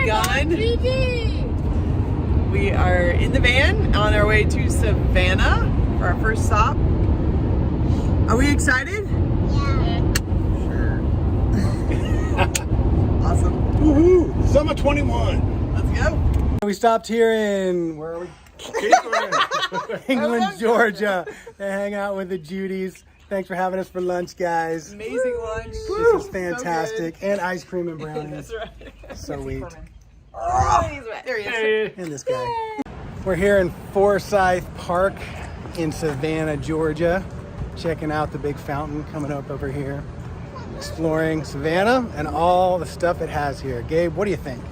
begun. We are in the van on our way to Savannah for our first stop. Are we excited? Yeah. Sure. Awesome. Woohoo! Summer 21. Let's go. We stopped here in, where are we? England, Georgia, to hang out with the Judys. Thanks for having us for lunch, guys. Amazing lunch. This is fantastic. So and ice cream and brownies. That's right. So sweet. Oh, he's wet. There he is. And this guy. We're here in Forsyth Park in Savannah, Georgia. Checking out the big fountain coming up over here. Exploring Savannah and all the stuff it has here. Gabe, what do you think?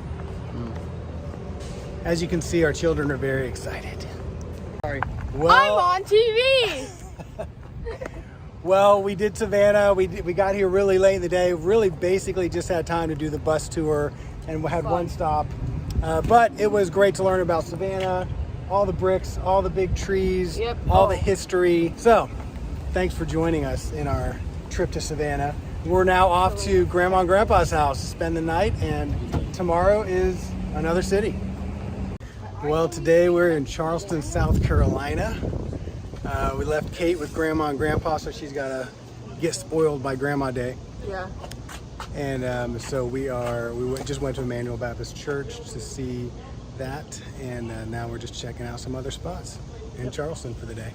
As you can see, our children are very excited. Sorry. Well, I'm on TV. Well, we did Savannah. We got here really late in the day. Really basically just had time to do the bus tour and we had one stop. But it was great to learn about Savannah, all the bricks, all the big trees, all the history. So thanks for joining us in our trip to Savannah. We're now off to Grandma and Grandpa's house to spend the night, and tomorrow is another city. Well, today we're in Charleston, South Carolina. We left Kate with Grandma and Grandpa, so she's got to get spoiled by Grandma Day. Yeah. And so we just went to Emmanuel Baptist Church to see that, and now we're just checking out some other spots in Charleston for the day.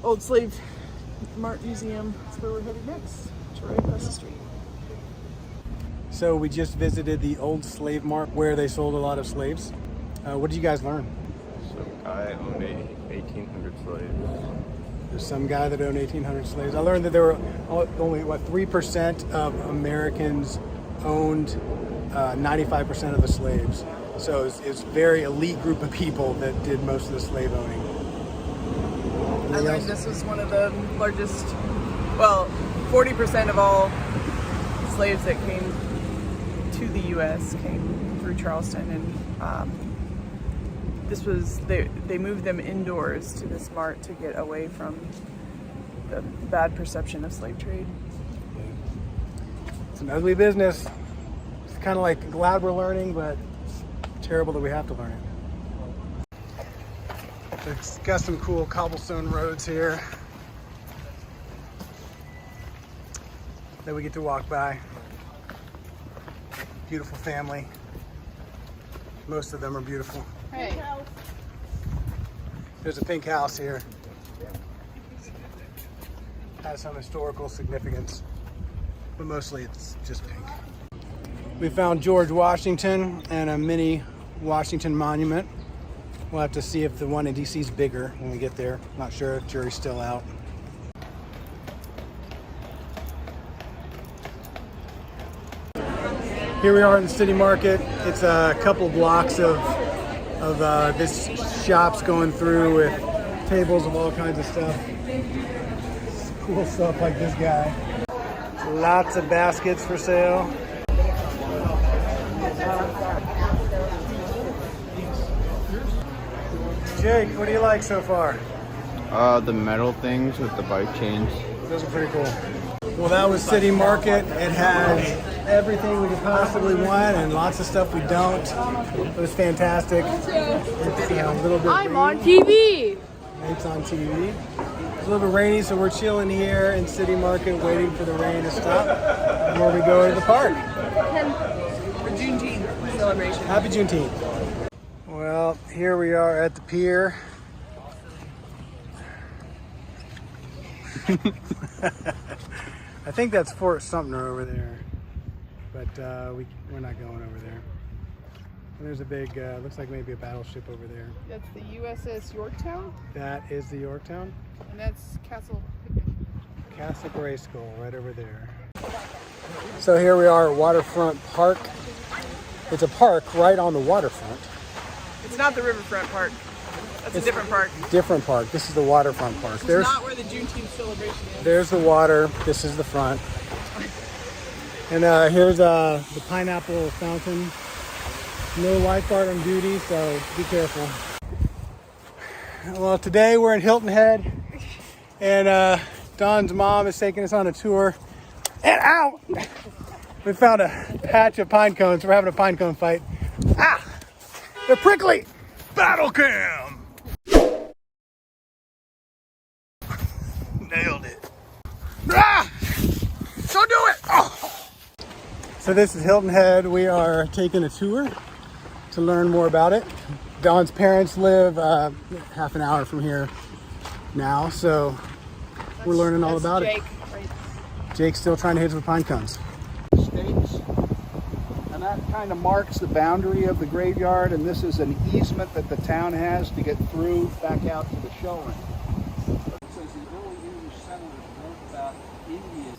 Old Slave Mart Museum. That's where we're headed next. It's right across the street. So we just visited the old slave mart where they sold a lot of slaves. What did you guys learn? Some guy owned 1,800 slaves. There's some guy that owned 1,800 slaves. I learned that there were only, 3% of Americans owned 95% of the slaves. So it's a very elite group of people that did most of the slave owning. I learned this was one of the largest, 40% of all slaves that came to the U.S. came through Charleston, and they moved them indoors to this mart to get away from the bad perception of slave trade. It's an ugly business. It's kind of like glad we're learning, but terrible that we have to learn it. It's got some cool cobblestone roads here that we get to walk by. Beautiful family. Most of them are beautiful. Hey. There's a pink house here. Has some historical significance, but mostly it's just pink. We found George Washington and a mini Washington monument. We'll have to see if the one in DC is bigger when we get there. Not sure if jury's still out. Here we are in the city market. It's a couple blocks of this shops going through with tables of all kinds of stuff. Cool stuff like this guy. Lots of baskets for sale. Jake, what do you like so far? The metal things with the bike chains. Those are pretty cool. Well, that was City Market. It had everything we could possibly want and lots of stuff we don't. It was fantastic. It's a little bit I'm rainy. on TV. It's on TV. It's a little bit rainy, so we're chilling here in City Market waiting for the rain to stop before we go to the park. For Juneteenth celebration. Happy Juneteenth. Well, here we are at the pier. I think that's Fort Sumter over there, but we're not going over there. And there's a big, looks like maybe a battleship over there. That's the USS Yorktown, That is the Yorktown. and that's Castle. Castle Grayskull right over there. So here we are at Waterfront Park. It's a park right on the waterfront. It's not the Riverfront Park. That's a different park. Different park. This is the Waterfront Park. It's not where the Juneteenth celebration is. There's the water. This is the front. And here's the pineapple fountain. No lifeguard on duty, so be careful. Well, today we're in Hilton Head, and Don's mom is taking us on a tour. And ow! We found a patch of pine cones. We're having a pine cone fight. Ah! They're prickly! Battle cam! Nailed it. Ah! Don't do it! Oh! So this is Hilton Head. We are taking a tour to learn more about it. Dawn's parents live half an hour from here now, so we're learning all about Jake, it. right? Jake's still trying to hit us with pine cones. States, and that kind of marks the boundary of the graveyard, and this is an easement that the town has to get through back out to the show ring. It says the early English settlers wrote about Indians.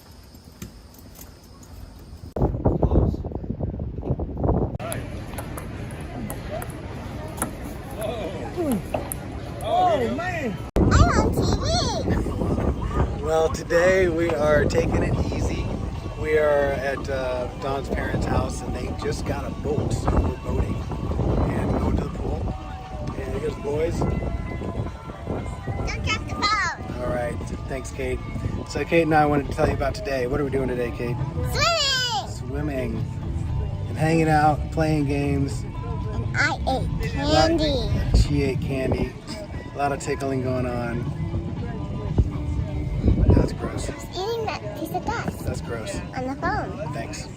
Oh man! Well, today we are taking it easy. We are at Dawn's parents' house, and they just got a boat, so we're boating and going to the pool. And here goes the boys. Don't drop the boat. All right, thanks, Kate. So Kate and I wanted to tell you about today. What are we doing today, Kate? Swimming. Swimming and hanging out, playing games. I ate candy. She ate candy. A lot of tickling going on. That's gross. Eating that piece of dust That's gross. on the phone. Thanks.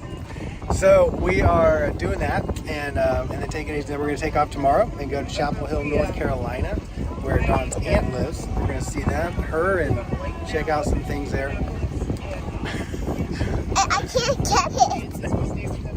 So we are doing that, and then taking it. Then we're going to take off tomorrow and go to Chapel Hill, North Carolina, where Dawn's aunt lives. We're going to see her, and check out some things there. I can't get it.